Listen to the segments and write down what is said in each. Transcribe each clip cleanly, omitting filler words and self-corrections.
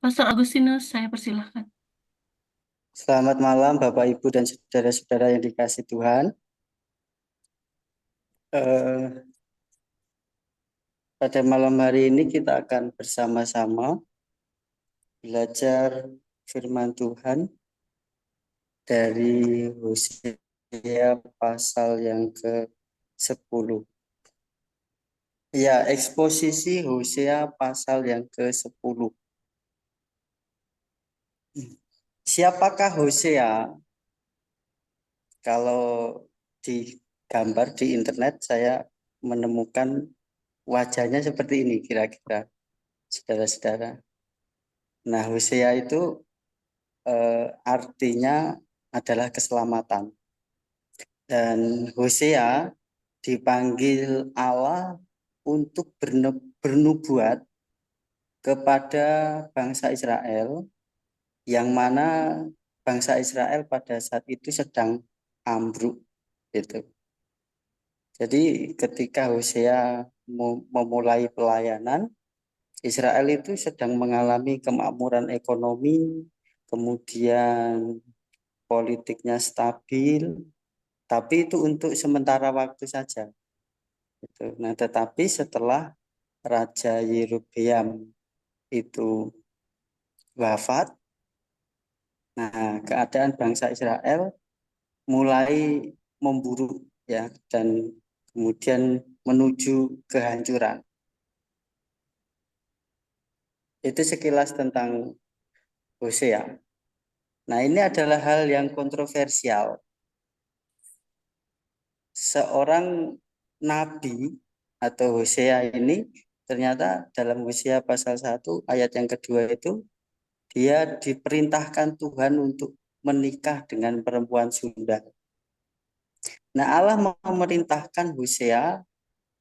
Pastor Agustinus, saya persilahkan. Selamat malam Bapak Ibu dan saudara-saudara yang dikasih Tuhan. Eh, Pada malam hari ini kita akan bersama-sama belajar firman Tuhan dari Hosea pasal yang ke-10. Ya, eksposisi Hosea pasal yang ke-10. Siapakah Hosea? Kalau di gambar di internet saya menemukan wajahnya seperti ini kira-kira, saudara-saudara. Nah, Hosea itu artinya adalah keselamatan. Dan Hosea dipanggil Allah untuk bernubuat kepada bangsa Israel, yang mana bangsa Israel pada saat itu sedang ambruk. Gitu. Jadi ketika Hosea memulai pelayanan, Israel itu sedang mengalami kemakmuran ekonomi, kemudian politiknya stabil, tapi itu untuk sementara waktu saja. Gitu. Nah, tetapi setelah Raja Yerobeam itu wafat, nah keadaan bangsa Israel mulai memburuk ya, dan kemudian menuju kehancuran. Itu sekilas tentang Hosea. Nah, ini adalah hal yang kontroversial. Seorang nabi atau Hosea ini ternyata dalam Hosea pasal 1 ayat yang kedua itu dia diperintahkan Tuhan untuk menikah dengan perempuan Sunda. Nah, Allah memerintahkan Hosea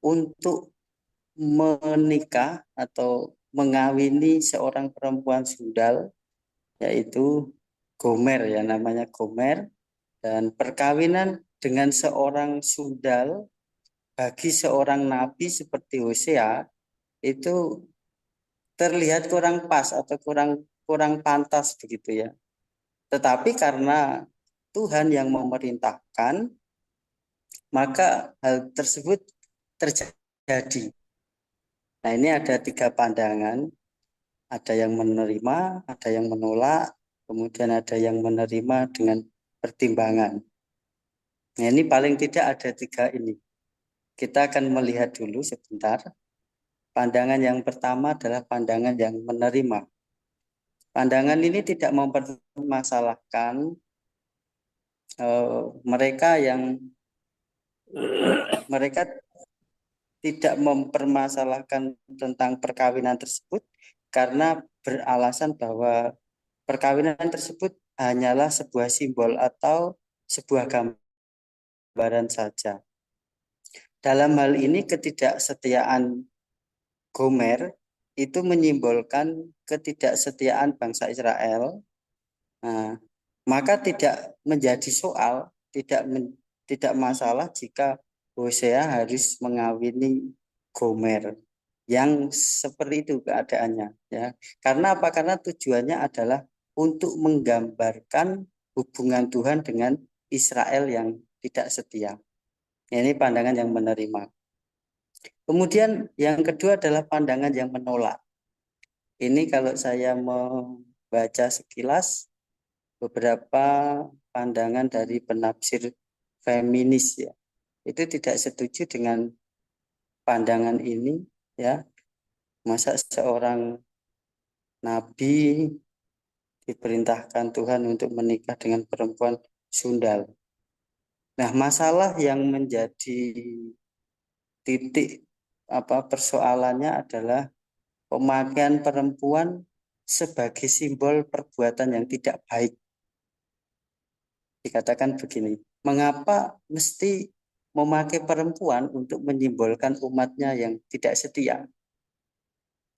untuk menikah atau mengawini seorang perempuan Sundal, yaitu Gomer ya, namanya Gomer. Dan perkawinan dengan seorang Sundal bagi seorang nabi seperti Hosea itu terlihat kurang pas atau kurang kurang pantas begitu ya. Tetapi karena Tuhan yang memerintahkan, maka hal tersebut terjadi. Nah, ini ada tiga pandangan, ada yang menerima, ada yang menolak, kemudian ada yang menerima dengan pertimbangan. Nah, ini paling tidak ada tiga ini. Kita akan melihat dulu sebentar. Pandangan yang pertama adalah pandangan yang menerima. Pandangan ini tidak mempermasalahkan mereka yang mereka tidak mempermasalahkan tentang perkawinan tersebut karena beralasan bahwa perkawinan tersebut hanyalah sebuah simbol atau sebuah gambaran saja. Dalam hal ini ketidaksetiaan Gomer itu menyimbolkan ketidaksetiaan bangsa Israel. Nah, maka tidak menjadi soal, tidak masalah jika Hosea harus mengawini Gomer yang seperti itu keadaannya ya. Karena apa? Karena tujuannya adalah untuk menggambarkan hubungan Tuhan dengan Israel yang tidak setia. Ini pandangan yang menerima. Kemudian yang kedua adalah pandangan yang menolak. Ini kalau saya membaca sekilas beberapa pandangan dari penafsir feminis ya, itu tidak setuju dengan pandangan ini ya. Masa seorang nabi diperintahkan Tuhan untuk menikah dengan perempuan Sundal. Nah, masalah yang menjadi titik persoalannya adalah pemakaian perempuan sebagai simbol perbuatan yang tidak baik. Dikatakan begini, mengapa mesti memakai perempuan untuk menyimbolkan umatnya yang tidak setia?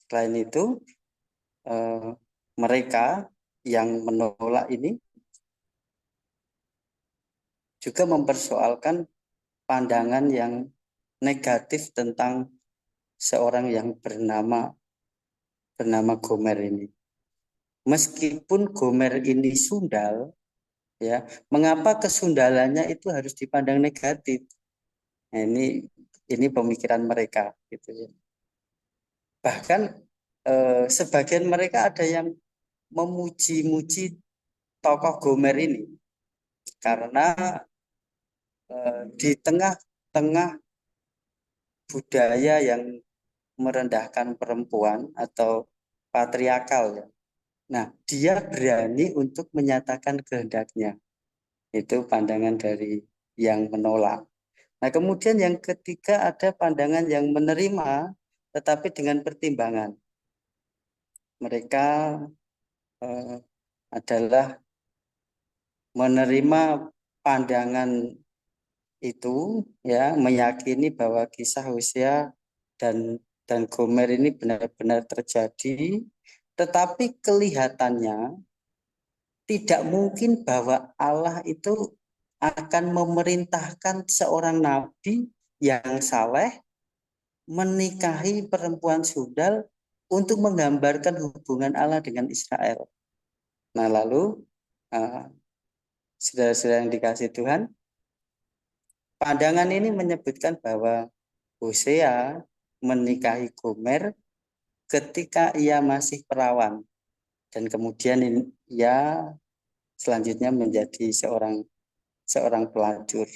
Selain itu, eh, mereka yang menolak ini juga mempersoalkan pandangan yang negatif tentang seorang yang bernama Gomer ini. meskipun Gomer ini sundal, ya, mengapa kesundalannya itu harus dipandang negatif? Nah, ini pemikiran mereka, gitu ya. Bahkan sebagian mereka ada yang memuji-muji tokoh Gomer ini karena di tengah-tengah budaya yang merendahkan perempuan atau patriarkal, ya. Nah, dia berani untuk menyatakan kehendaknya. Itu pandangan dari yang menolak. Nah, kemudian yang ketiga ada pandangan yang menerima tetapi dengan pertimbangan. Mereka adalah menerima pandangan itu, ya, meyakini bahwa kisah Hosea dan Gomer ini benar-benar terjadi, tetapi kelihatannya tidak mungkin bahwa Allah itu akan memerintahkan seorang nabi yang saleh menikahi perempuan sundal untuk menggambarkan hubungan Allah dengan Israel. Nah, lalu saudara-saudara yang dikasih Tuhan, pandangan ini menyebutkan bahwa Hosea menikahi Gomer ketika ia masih perawan dan kemudian ia selanjutnya menjadi seorang pelacur.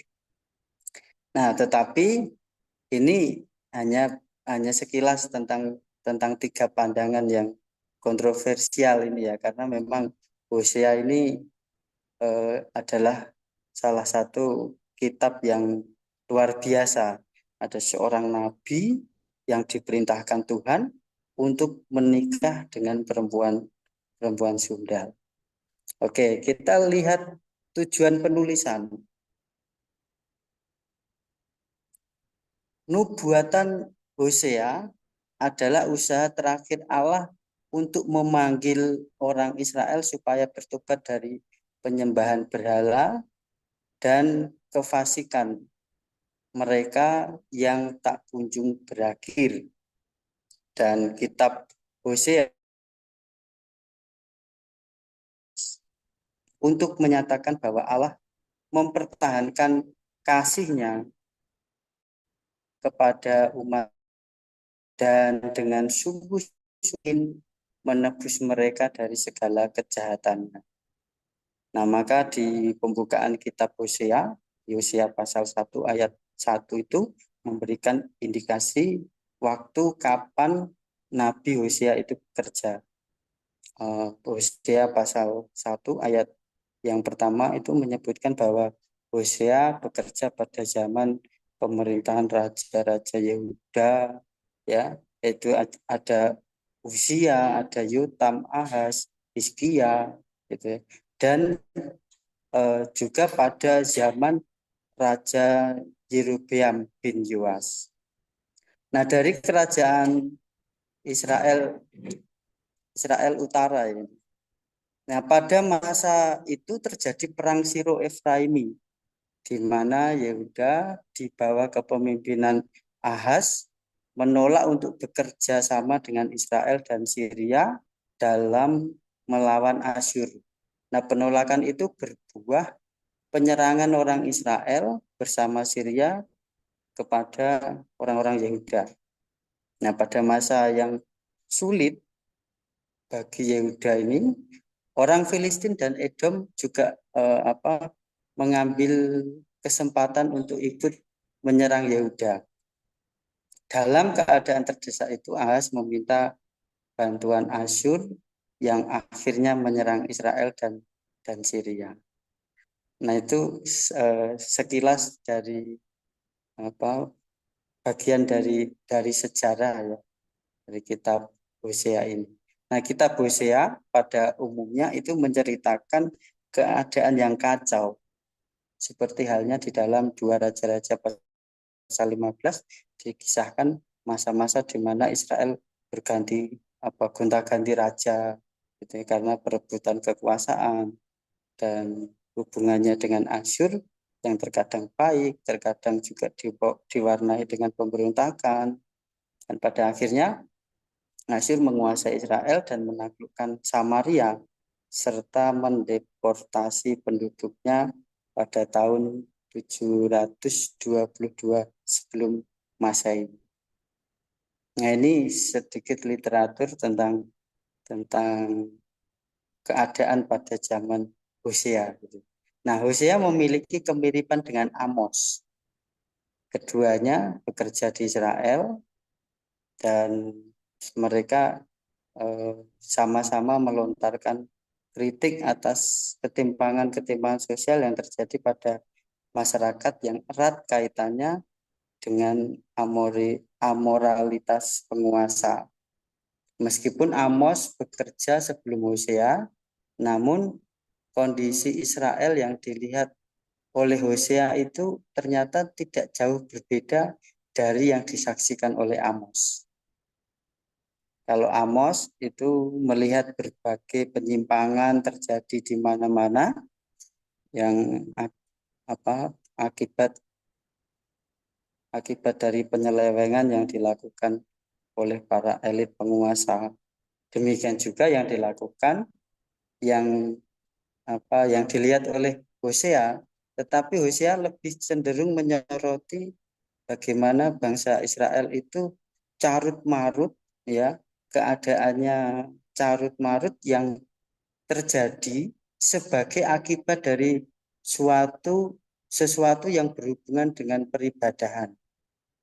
Nah, tetapi ini hanya sekilas tentang tiga pandangan yang kontroversial ini, ya, karena memang Hosea ini adalah salah satu kitab yang luar biasa. Ada seorang nabi yang diperintahkan Tuhan untuk menikah dengan perempuan sundal. Oke, kita lihat tujuan penulisan. Nubuatan Hosea adalah usaha terakhir Allah untuk memanggil orang Israel supaya bertobat dari penyembahan berhala dan kefasikan mereka yang tak kunjung berakhir. Dan kitab Hosea untuk menyatakan bahwa Allah mempertahankan kasih-Nya kepada umat dan dengan sungguh-sungguh menebus mereka dari segala kejahatannya. Nah, maka di pembukaan kitab Hosea, Hosea pasal 1 ayat 1 itu memberikan indikasi waktu kapan Nabi Hosea itu bekerja. Hosea pasal 1 ayat yang pertama itu menyebutkan bahwa Hosea bekerja pada zaman pemerintahan raja-raja Yehuda, ya, yaitu ada Uzia, ada Yotam, Ahaz, Hizkia, gitu ya. Dan juga pada zaman Raja Yerobeam bin Yoas. Nah, dari kerajaan Israel Utara ini. Nah, pada masa itu terjadi perang Siro-Efraimi, di mana Yehuda di bawah kepemimpinan Ahaz menolak untuk bekerja sama dengan Israel dan Syria dalam melawan Asyur. Nah, penolakan itu berbuah penyerangan orang Israel bersama Syria kepada orang-orang Yehuda. Nah, pada masa yang sulit bagi Yehuda ini, orang Filistin dan Edom juga mengambil kesempatan untuk ikut menyerang Yehuda. Dalam keadaan terdesak itu, Ahaz meminta bantuan Asyur yang akhirnya menyerang Israel dan Syria. Nah, itu sekilas dari bagian dari sejarah, ya, dari kitab Hosea ini. Nah, kitab Hosea pada umumnya itu menceritakan keadaan yang kacau, seperti halnya di dalam 2 Raja-Raja pasal 15 dikisahkan masa-masa di mana Israel gonta-ganti raja, gitu ya, karena perebutan kekuasaan dan hubungannya dengan Asyur yang terkadang baik, terkadang juga diwarnai dengan pemberontakan, dan pada akhirnya Asyur menguasai Israel dan menaklukkan Samaria serta mendeportasi penduduknya pada tahun 722 sebelum Masehi. Nah, ini sedikit literatur tentang keadaan pada zaman Hosea. Nah, Hosea memiliki kemiripan dengan Amos. Keduanya bekerja di Israel dan mereka sama-sama melontarkan kritik atas ketimpangan-ketimpangan sosial yang terjadi pada masyarakat yang erat kaitannya dengan amoralitas penguasa. Meskipun Amos bekerja sebelum Hosea, namun kondisi Israel yang dilihat oleh Hosea itu ternyata tidak jauh berbeda dari yang disaksikan oleh Amos. Kalau Amos itu melihat berbagai penyimpangan terjadi di mana-mana yang akibat dari penyelewengan yang dilakukan oleh para elit penguasa. Demikian juga yang dilakukan yang dilihat oleh Hosea, tetapi Hosea lebih cenderung menyoroti bagaimana bangsa Israel itu carut marut, ya, keadaannya carut marut yang terjadi sebagai akibat dari sesuatu yang berhubungan dengan peribadahan.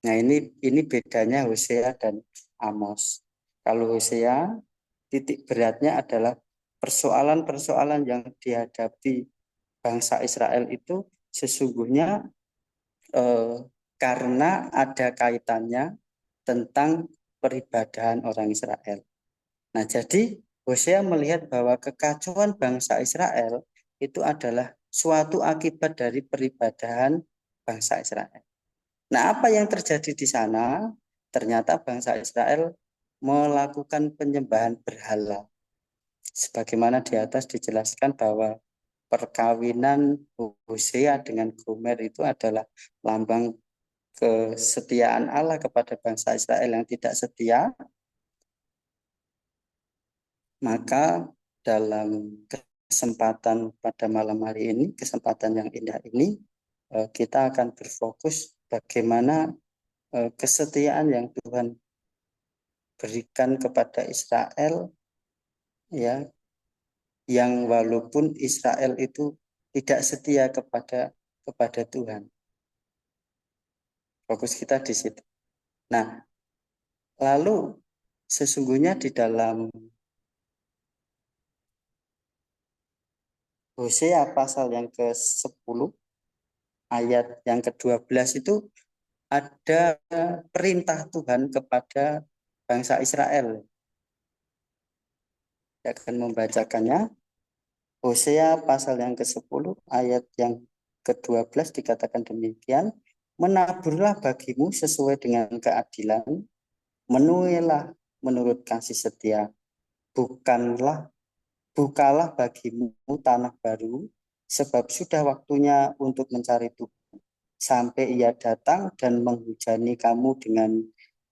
Nah, ini bedanya Hosea dan Amos. Kalau Hosea, titik beratnya adalah persoalan-persoalan yang dihadapi bangsa Israel itu sesungguhnya karena ada kaitannya tentang peribadahan orang Israel. Nah, jadi Hosea melihat bahwa kekacauan bangsa Israel itu adalah suatu akibat dari peribadahan bangsa Israel. Nah, apa yang terjadi di sana? Ternyata bangsa Israel melakukan penyembahan berhala. Sebagaimana di atas dijelaskan bahwa perkawinan Hosea dengan Gomer itu adalah lambang kesetiaan Allah kepada bangsa Israel yang tidak setia. Maka dalam kesempatan pada malam hari ini, kesempatan yang indah ini, kita akan berfokus bagaimana kesetiaan yang Tuhan berikan kepada Israel, ya, yang walaupun Israel itu tidak setia kepada Tuhan. Fokus kita di situ. Nah, lalu sesungguhnya di dalam Hosea pasal yang ke-10 ayat yang ke-12 itu ada perintah Tuhan kepada bangsa Israel. Saya akan membacakannya. Hosea pasal yang ke-10 ayat yang ke-12 dikatakan demikian. Menaburlah bagimu sesuai dengan keadilan, menuailah menurut kasih setia. Bukalah bagimu tanah baru, sebab sudah waktunya untuk mencari Tuhan, sampai ia datang dan menghujani kamu dengan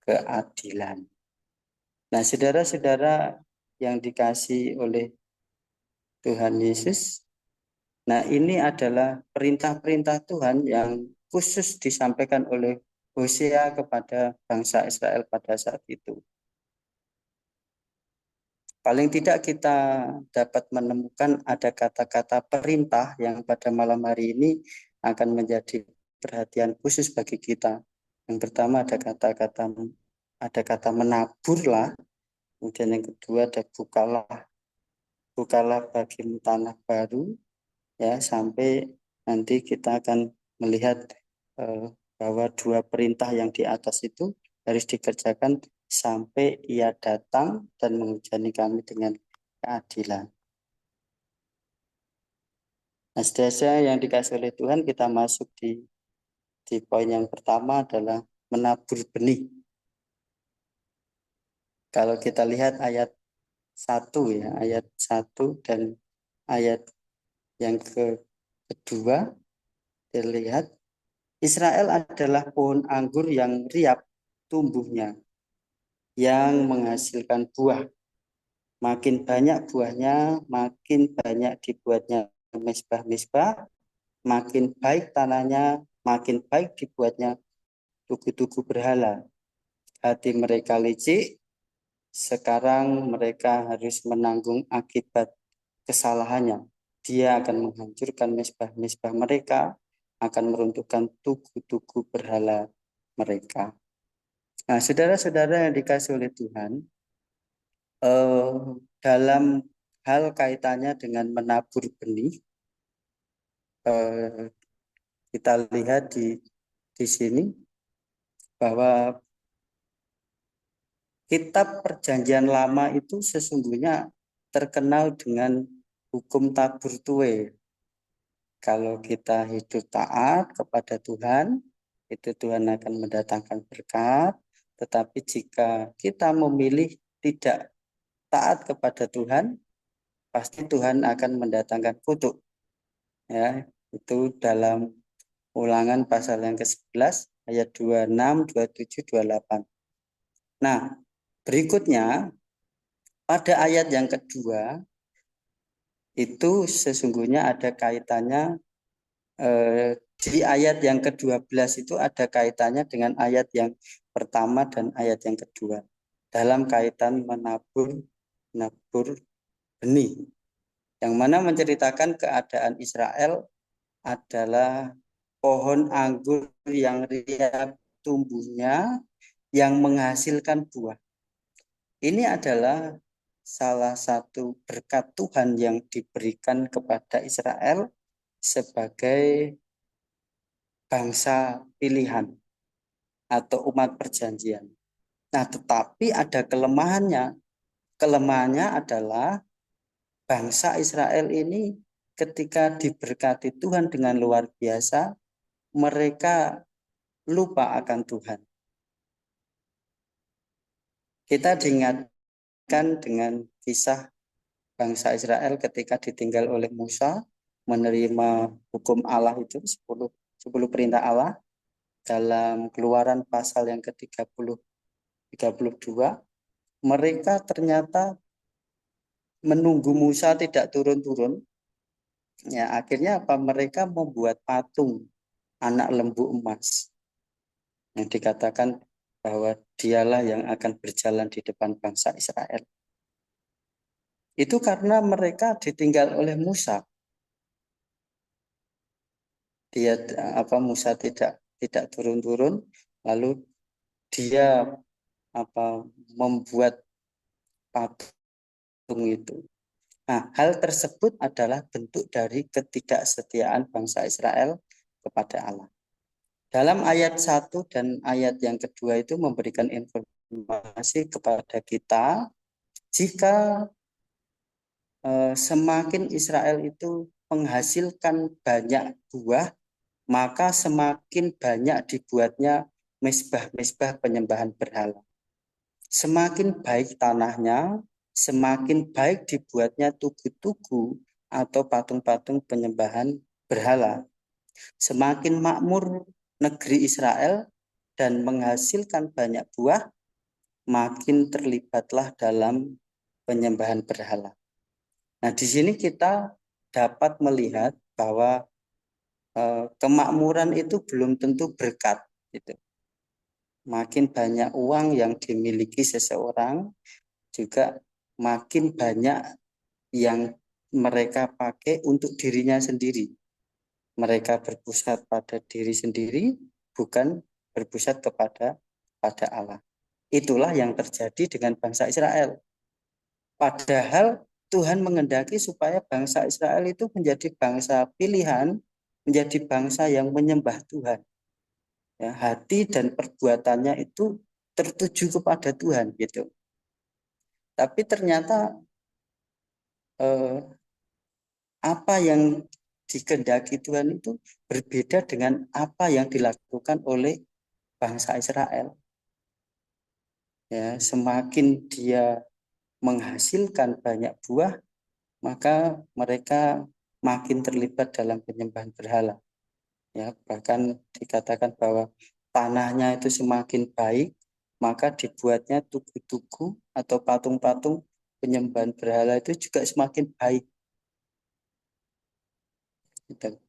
keadilan. Nah, saudara-saudara yang dikasih oleh Tuhan Yesus, nah ini adalah perintah-perintah Tuhan yang khusus disampaikan oleh Hosea kepada bangsa Israel pada saat itu. Paling tidak kita dapat menemukan ada kata-kata perintah yang pada malam hari ini akan menjadi perhatian khusus bagi kita. Yang pertama ada kata menaburlah, kemudian yang kedua ada bukalah bagimu tanah baru, ya, sampai nanti kita akan melihat bahwa dua perintah yang di atas itu harus dikerjakan sampai ia datang dan menghujani kami dengan keadilan. Nah, saudara yang dikasih oleh Tuhan, kita masuk di poin yang pertama adalah menabur benih. Kalau kita lihat ayat 1 ya, ayat 1 dan ayat yang kedua, terlihat Israel adalah pohon anggur yang riap tumbuhnya. yang menghasilkan buah. Makin banyak buahnya, makin banyak dibuatnya mesbah-mesbah, makin baik tanahnya, makin baik dibuatnya tugu-tugu berhala. Hati mereka licik, sekarang mereka harus menanggung akibat kesalahannya. Dia akan menghancurkan mesbah-mesbah mereka, akan meruntuhkan tugu-tugu berhala mereka. Nah, saudara-saudara yang dikasih oleh Tuhan, dalam hal kaitannya dengan menabur benih, kita lihat di sini bahwa kitab Perjanjian Lama itu sesungguhnya terkenal dengan hukum tabur tuai. Kalau kita hidup taat kepada Tuhan, itu Tuhan akan mendatangkan berkat. Tetapi jika kita memilih tidak taat kepada Tuhan, pasti Tuhan akan mendatangkan kutuk. Ya, itu dalam Ulangan pasal yang ke-11 ayat 26, 27, 28. Nah, berikutnya pada ayat yang kedua itu sesungguhnya ada kaitannya di ayat yang ke-12 itu ada kaitannya dengan ayat yang pertama dan ayat yang kedua dalam kaitan menabur benih, yang mana menceritakan keadaan Israel adalah pohon anggur yang riak tumbuhnya, yang menghasilkan buah. Ini adalah salah satu berkat Tuhan yang diberikan kepada Israel sebagai bangsa pilihan atau umat perjanjian. Nah, tetapi ada kelemahannya. Kelemahannya adalah bangsa Israel ini ketika diberkati Tuhan dengan luar biasa, mereka lupa akan Tuhan. Kita diingatkan dengan kisah bangsa Israel ketika ditinggal oleh Musa menerima hukum Allah itu 10 perintah Allah dalam Keluaran pasal yang ke-30 32. Mereka ternyata menunggu Musa tidak turun-turun. Ya, akhirnya apa? Mereka membuat patung anak lembu emas yang dikatakan bahwa dialah yang akan berjalan di depan bangsa Israel. Itu karena mereka ditinggal oleh Musa. Dia Musa tidak turun-turun, lalu dia membuat patung itu. Nah, hal tersebut adalah bentuk dari ketidaksetiaan bangsa Israel kepada Allah. Dalam ayat 1 dan ayat yang kedua itu memberikan informasi kepada kita, jika semakin Israel itu menghasilkan banyak buah, maka semakin banyak dibuatnya mesbah-mesbah penyembahan berhala. Semakin baik tanahnya, semakin baik dibuatnya tugu-tugu atau patung-patung penyembahan berhala. Semakin makmur negeri Israel dan menghasilkan banyak buah, makin terlibatlah dalam penyembahan berhala. Nah, di sini kita dapat melihat bahwa kemakmuran itu belum tentu berkat. Gitu. Makin banyak uang yang dimiliki seseorang, juga makin banyak yang mereka pakai untuk dirinya sendiri. Mereka berpusat pada diri sendiri, bukan berpusat kepada Allah. Itulah yang terjadi dengan bangsa Israel. Padahal Tuhan mengendaki supaya bangsa Israel itu menjadi bangsa pilihan, menjadi bangsa yang menyembah Tuhan. Ya, hati dan perbuatannya itu tertuju kepada Tuhan gitu. Tapi ternyata apa yang dikehendaki Tuhan itu berbeda dengan apa yang dilakukan oleh bangsa Israel. Ya, semakin dia menghasilkan banyak buah, maka mereka makin terlibat dalam penyembahan berhala. Ya, bahkan dikatakan bahwa tanahnya itu semakin baik, maka dibuatnya tugu-tugu atau patung-patung penyembahan berhala itu juga semakin baik. Gitu.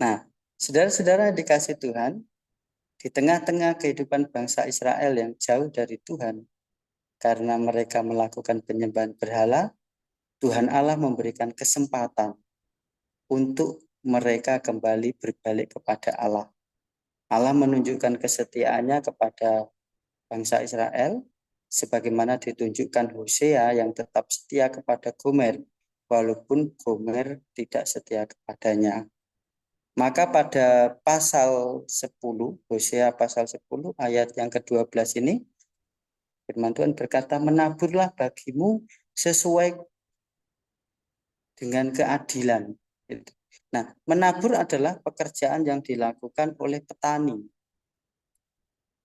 Nah, saudara-saudara dikasih Tuhan, di tengah-tengah kehidupan bangsa Israel yang jauh dari Tuhan, karena mereka melakukan penyembahan berhala, Tuhan Allah memberikan kesempatan untuk mereka kembali berbalik kepada Allah. Allah menunjukkan kesetiaannya kepada bangsa Israel, sebagaimana ditunjukkan Hosea yang tetap setia kepada Gomer, walaupun Gomer tidak setia kepadanya. Maka pada pasal 10, Hosea pasal 10 ayat yang ke-12 ini, firman Tuhan berkata, menaburlah bagimu sesuai dengan keadilan. Nah, menabur adalah pekerjaan yang dilakukan oleh petani.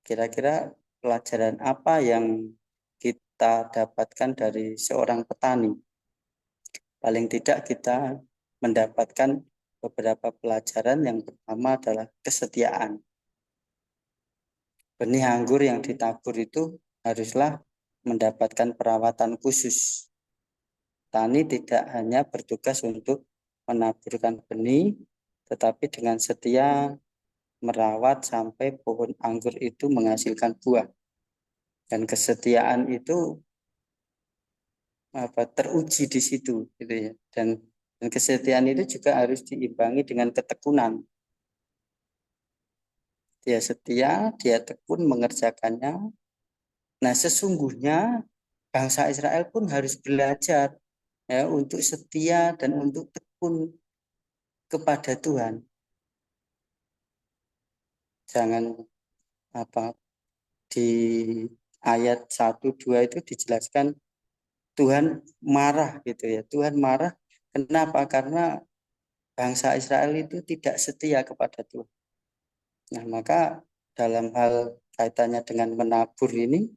Kira-kira pelajaran apa yang kita dapatkan dari seorang petani? Paling tidak kita mendapatkan beberapa pelajaran. Yang pertama adalah kesetiaan. Benih anggur yang ditabur itu haruslah mendapatkan perawatan khusus. Petani tidak hanya bertugas untuk menaburkan benih, tetapi dengan setia merawat sampai pohon anggur itu menghasilkan buah. Dan kesetiaan itu teruji di situ, gitu ya. Dan kesetiaan itu juga harus diimbangi dengan ketekunan. Dia setia, dia tekun mengerjakannya. Nah, sesungguhnya bangsa Israel pun harus belajar ya untuk setia dan untuk tekun kepada Tuhan. Jangan di ayat 1-2 itu dijelaskan Tuhan marah gitu ya. Tuhan marah kenapa? Karena bangsa Israel itu tidak setia kepada Tuhan. Nah, maka dalam hal kaitannya dengan menabur ini,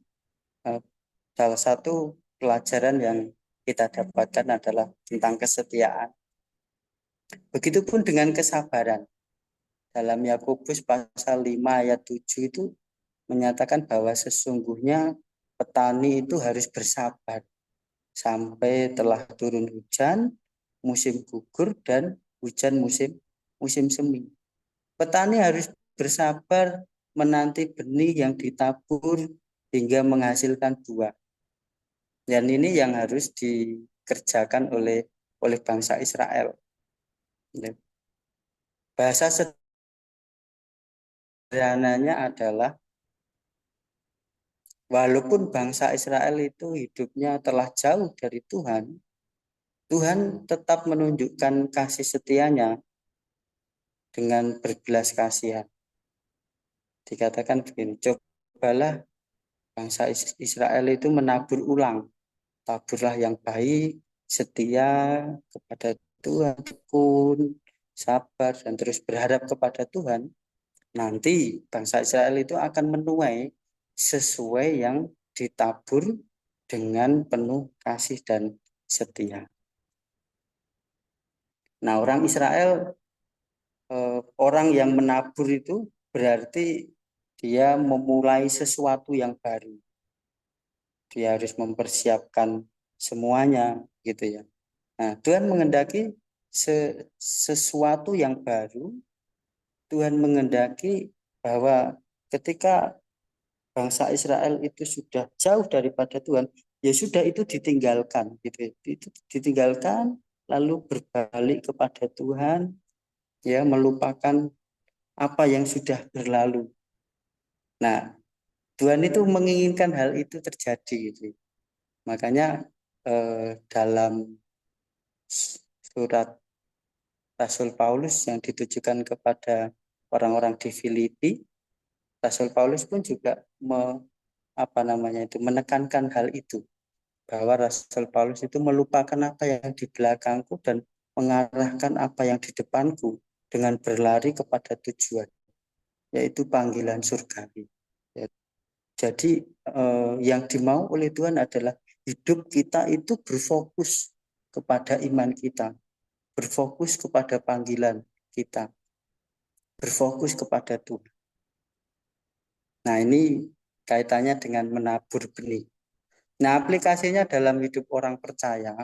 salah satu pelajaran yang kita dapatkan adalah tentang kesetiaan. Begitupun dengan kesabaran. Dalam Yakobus pasal 5 ayat 7 itu menyatakan bahwa sesungguhnya petani itu harus bersabar sampai telah turun hujan, musim gugur, dan hujan musim semi. Petani harus bersabar menanti benih yang ditabur hingga menghasilkan buah. Dan ini yang harus dikerjakan oleh bangsa Israel. Bahasa sederhananya adalah walaupun bangsa Israel itu hidupnya telah jauh dari Tuhan, Tuhan tetap menunjukkan kasih setianya dengan berbelas kasihan. Dikatakan begini, cobalah bangsa Israel itu menabur ulang. Taburlah yang baik, setia kepada Tuhan, tekun, sabar, dan terus berharap kepada Tuhan. Nanti bangsa Israel itu akan menuai sesuai yang ditabur dengan penuh kasih dan setia. Nah, orang Israel, orang yang menabur itu berarti dia memulai sesuatu yang baru. Dia harus mempersiapkan semuanya, gitu ya. Nah, Tuhan mengendaki sesuatu yang baru. Tuhan mengendaki bahwa ketika bangsa Israel itu sudah jauh daripada Tuhan, ya sudah itu ditinggalkan, gitu ya. Itu ditinggalkan lalu berbalik kepada Tuhan, ya melupakan apa yang sudah berlalu. Nah, Tuhan itu menginginkan hal itu terjadi, gitu. Makanya dalam surat Rasul Paulus yang ditujukan kepada orang-orang di Filipi, Rasul Paulus pun juga menekankan hal itu, bahwa Rasul Paulus itu melupakan apa yang di belakangku dan mengarahkan apa yang di depanku dengan berlari kepada tujuan, yaitu panggilan surgawi. Ya, jadi yang dimau oleh Tuhan adalah hidup kita itu berfokus kepada iman kita, berfokus kepada panggilan kita, berfokus kepada Tuhan. Nah, ini kaitannya dengan menabur benih. Nah, aplikasinya dalam hidup orang percaya,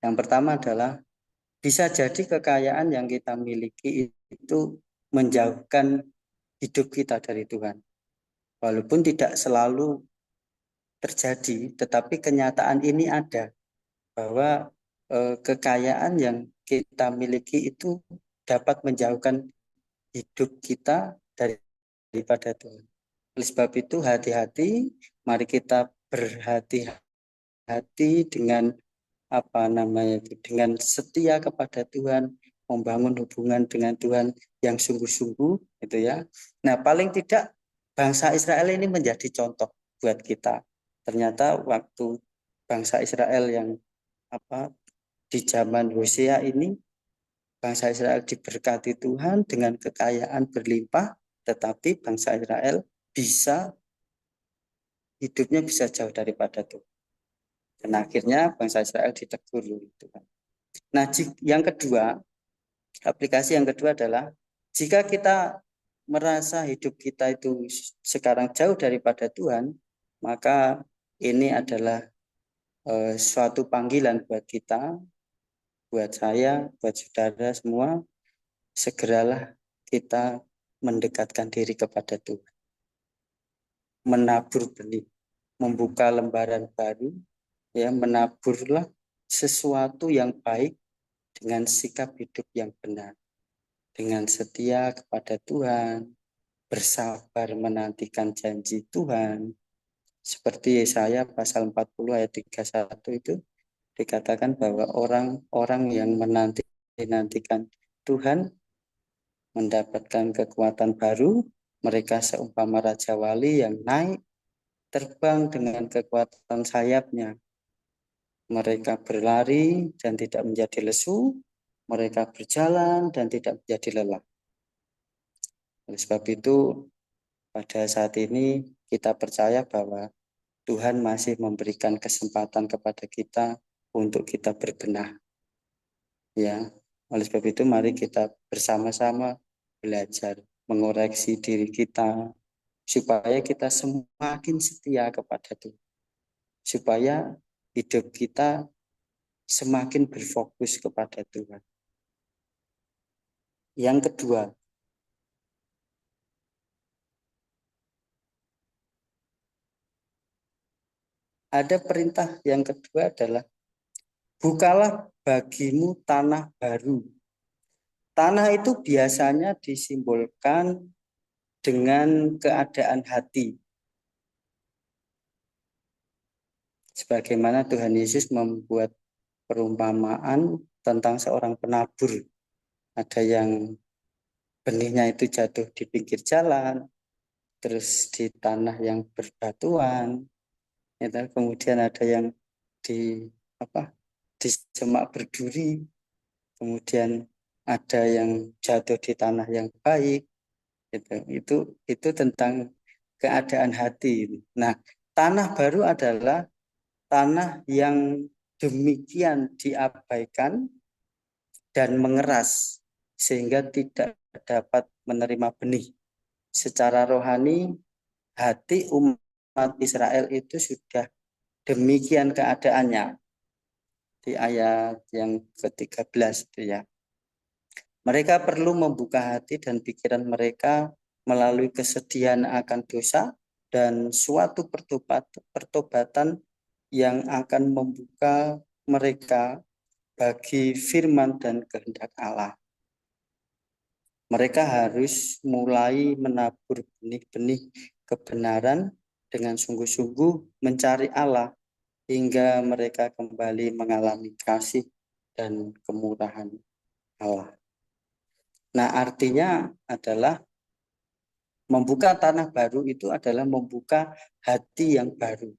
yang pertama adalah bisa jadi kekayaan yang kita miliki itu menjauhkan hidup kita dari Tuhan. Walaupun tidak selalu terjadi, tetapi kenyataan ini ada bahwa kekayaan yang kita miliki itu dapat menjauhkan hidup kita daripada Tuhan. Oleh sebab itu hati-hati, mari kita berhati-hati dengan dengan setia kepada Tuhan, membangun hubungan dengan Tuhan yang sungguh-sungguh, gitu ya. Nah, paling tidak bangsa Israel ini menjadi contoh buat kita. Ternyata waktu bangsa Israel yang di zaman Hosea ini, bangsa Israel diberkati Tuhan dengan kekayaan berlimpah, tetapi bangsa Israel hidupnya bisa jauh daripada Tuhan. Dan akhirnya bangsa Israel ditegur Tuhan. Nah, yang kedua, aplikasi yang kedua adalah jika kita merasa hidup kita itu sekarang jauh daripada Tuhan, maka ini adalah suatu panggilan buat kita, buat saya, buat saudara semua, segeralah kita mendekatkan diri kepada Tuhan. Menabur benih, membuka lembaran baru, ya, menaburlah sesuatu yang baik dengan sikap hidup yang benar, dengan setia kepada Tuhan, bersabar menantikan janji Tuhan. Seperti Yesaya pasal 40 ayat 31 itu dikatakan bahwa orang-orang yang menantikan Tuhan mendapatkan kekuatan baru, mereka seumpama Raja Wali yang naik terbang dengan kekuatan sayapnya. Mereka berlari dan tidak menjadi lesu, mereka berjalan dan tidak menjadi lelah. Oleh sebab itu, pada saat ini kita percaya bahwa Tuhan masih memberikan kesempatan kepada kita untuk kita berbenah. Ya, oleh sebab itu mari kita bersama-sama belajar mengoreksi diri kita supaya kita semakin setia kepada Tuhan. Supaya hidup kita semakin berfokus kepada Tuhan. Yang kedua, ada perintah yang kedua adalah bukalah bagimu tanah baru. Tanah itu biasanya disimbolkan dengan keadaan hati. Sebagaimana Tuhan Yesus membuat perumpamaan tentang seorang penabur. Ada yang benihnya itu jatuh di pinggir jalan, terus di tanah yang berbatuan, kemudian ada yang di di semak berduri, kemudian ada yang jatuh di tanah yang baik. Itu tentang keadaan hati. Nah, tanah baru adalah tanah yang demikian diabaikan dan mengeras sehingga tidak dapat menerima benih. Secara rohani, hati umat Israel itu sudah demikian keadaannya. Di ayat yang ke-13 itu ya. Mereka perlu membuka hati dan pikiran mereka melalui kesedihan akan dosa dan suatu pertobatan yang akan membuka mereka bagi firman dan kehendak Allah. Mereka harus mulai menabur benih-benih kebenaran dengan sungguh-sungguh mencari Allah hingga mereka kembali mengalami kasih dan kemurahan Allah. Nah, artinya adalah membuka tanah baru itu adalah membuka hati yang baru,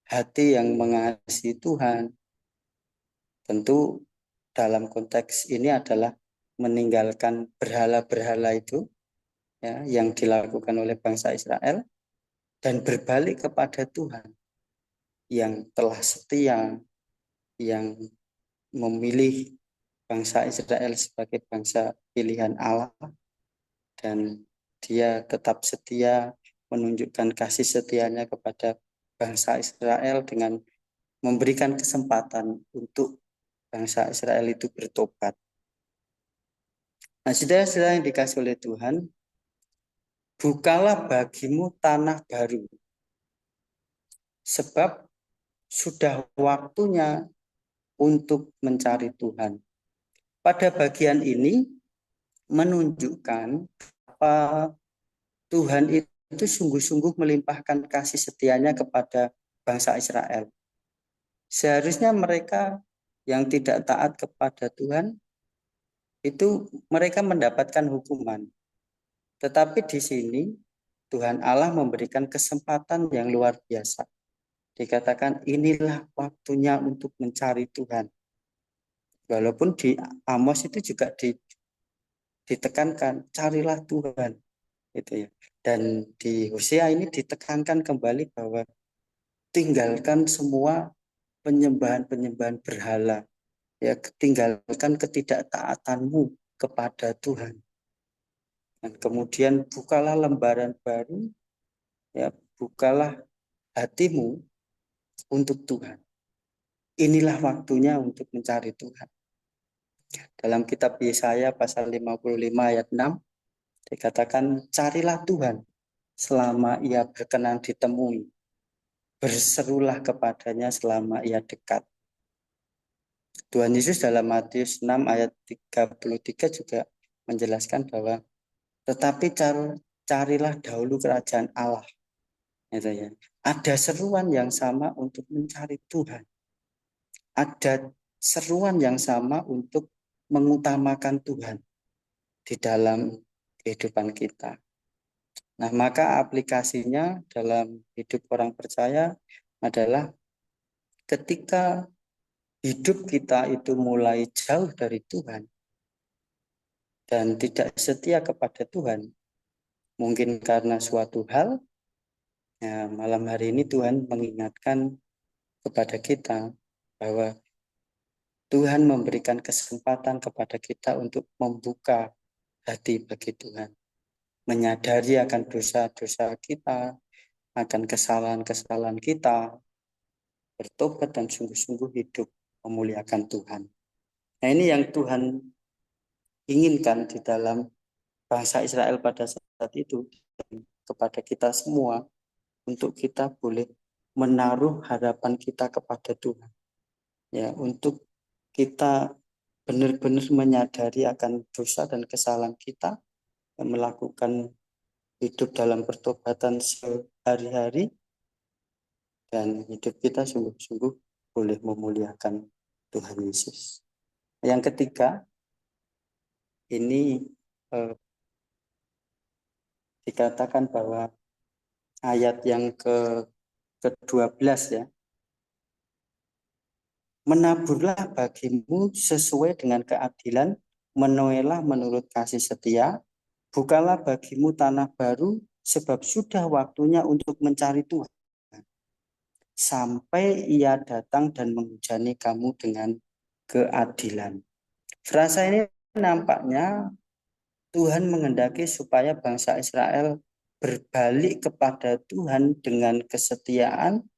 hati yang mengasihi Tuhan. Tentu dalam konteks ini adalah meninggalkan berhala-berhala itu ya, yang dilakukan oleh bangsa Israel dan berbalik kepada Tuhan yang telah setia, yang memilih bangsa Israel sebagai bangsa pilihan Allah dan dia tetap setia menunjukkan kasih setianya kepada bangsa Israel dengan memberikan kesempatan untuk bangsa Israel itu bertobat. Nah, saudara-saudara yang dikasih oleh Tuhan, bukalah bagimu tanah baru, sebab sudah waktunya untuk mencari Tuhan. Pada bagian ini menunjukkan apa Tuhan itu sungguh-sungguh melimpahkan kasih setianya kepada bangsa Israel. Seharusnya mereka yang tidak taat kepada Tuhan itu mereka mendapatkan hukuman. Tetapi di sini Tuhan Allah memberikan kesempatan yang luar biasa. Dikatakan inilah waktunya untuk mencari Tuhan. Walaupun di Amos itu juga ditekankan carilah Tuhan, gitu ya. Dan di Hosea ini ditekankan kembali bahwa tinggalkan semua penyembahan-penyembahan berhala, ya, tinggalkan ketidaktaatanmu kepada Tuhan. Dan kemudian bukalah lembaran baru, ya, bukalah hatimu untuk Tuhan. Inilah waktunya untuk mencari Tuhan. Dalam kitab Yesaya pasal 55 ayat 6 dikatakan carilah Tuhan selama ia berkenan ditemui. Berserulah kepadanya selama ia dekat. Tuhan Yesus dalam Matius 6 ayat 33 juga menjelaskan bahwa tetapi carilah dahulu kerajaan Allah. Gitu ya. Ada seruan yang sama untuk mencari Tuhan. Ada seruan yang sama untuk mengutamakan Tuhan di dalam kehidupan kita. Nah, maka aplikasinya dalam hidup orang percaya adalah ketika hidup kita itu mulai jauh dari Tuhan dan tidak setia kepada Tuhan, mungkin karena suatu hal, ya, malam hari ini Tuhan mengingatkan kepada kita bahwa Tuhan memberikan kesempatan kepada kita untuk membuka hati bagi Tuhan, menyadari akan dosa-dosa kita, akan kesalahan-kesalahan kita, bertobat dan sungguh-sungguh hidup memuliakan Tuhan. Nah, ini yang Tuhan inginkan di dalam bangsa Israel pada saat itu, kepada kita semua, untuk kita boleh menaruh harapan kita kepada Tuhan. Ya, untuk kita benar-benar menyadari akan dosa dan kesalahan kita, dan melakukan hidup dalam pertobatan sehari-hari, dan hidup kita sungguh-sungguh boleh memuliakan Tuhan Yesus. Yang ketiga, ini dikatakan bahwa ayat yang ke-12 ya, menaburlah bagimu sesuai dengan keadilan, menuailah menurut kasih setia, bukalah bagimu tanah baru, sebab sudah waktunya untuk mencari Tuhan, sampai ia datang dan menghujani kamu dengan keadilan. Frasa ini nampaknya Tuhan menghendaki supaya bangsa Israel berbalik kepada Tuhan dengan kesetiaan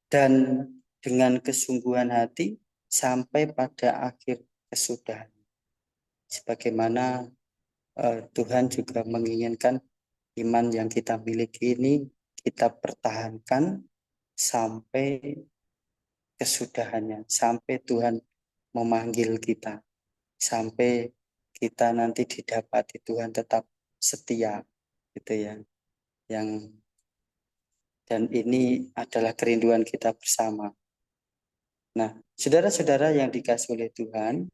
dan dengan kesungguhan hati sampai pada akhir kesudahan. Sebagaimana Tuhan juga menginginkan iman yang kita miliki ini kita pertahankan sampai kesudahannya, sampai Tuhan memanggil kita, sampai kita nanti didapati Tuhan tetap setia, gitu ya. Dan ini adalah kerinduan kita bersama. Nah, saudara-saudara yang dikasih oleh Tuhan,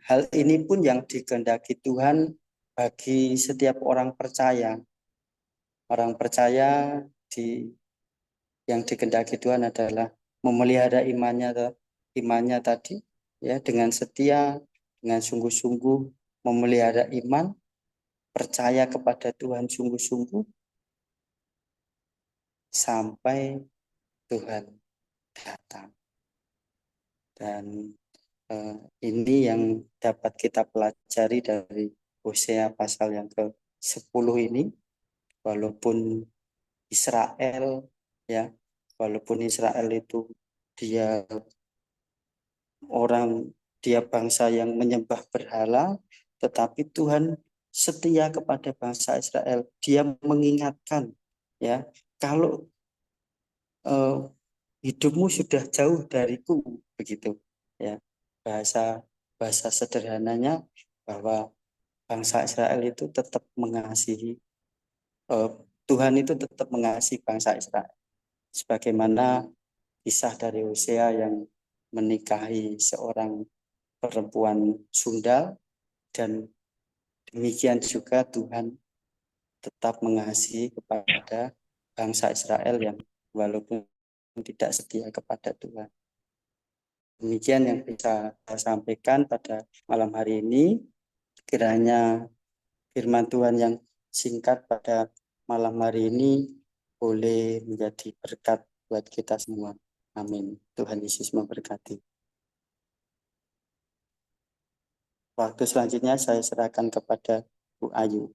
hal ini pun yang dikehendaki Tuhan bagi setiap orang percaya. Orang percaya yang dikehendaki Tuhan adalah memelihara imannya tadi, ya, dengan setia, dengan sungguh-sungguh memelihara iman, percaya kepada Tuhan sungguh-sungguh sampai Tuhan datang. Dan ini yang dapat kita pelajari dari Hosea pasal yang ke 10 ini, walaupun Israel ya, walaupun Israel itu dia dia bangsa yang menyembah berhala, tetapi Tuhan setia kepada bangsa Israel. Dia mengingatkan ya, kalau eh, hidupmu sudah jauh dariku, begitu ya. Bahasa bahasa sederhananya bahwa bangsa Israel itu tetap mengasihi eh, Tuhan itu tetap mengasihi bangsa Israel. Sebagaimana kisah dari Hosea yang menikahi seorang perempuan Sunda, dan demikian juga Tuhan tetap mengasihi kepada bangsa Israel yang walaupun tidak setia kepada Tuhan. Demikian yang bisa saya sampaikan pada malam hari ini. Kiranya firman Tuhan yang singkat pada malam hari ini boleh menjadi berkat buat kita semua. Amin. Tuhan Yesus memberkati. Waktu selanjutnya saya serahkan kepada Bu Ayu.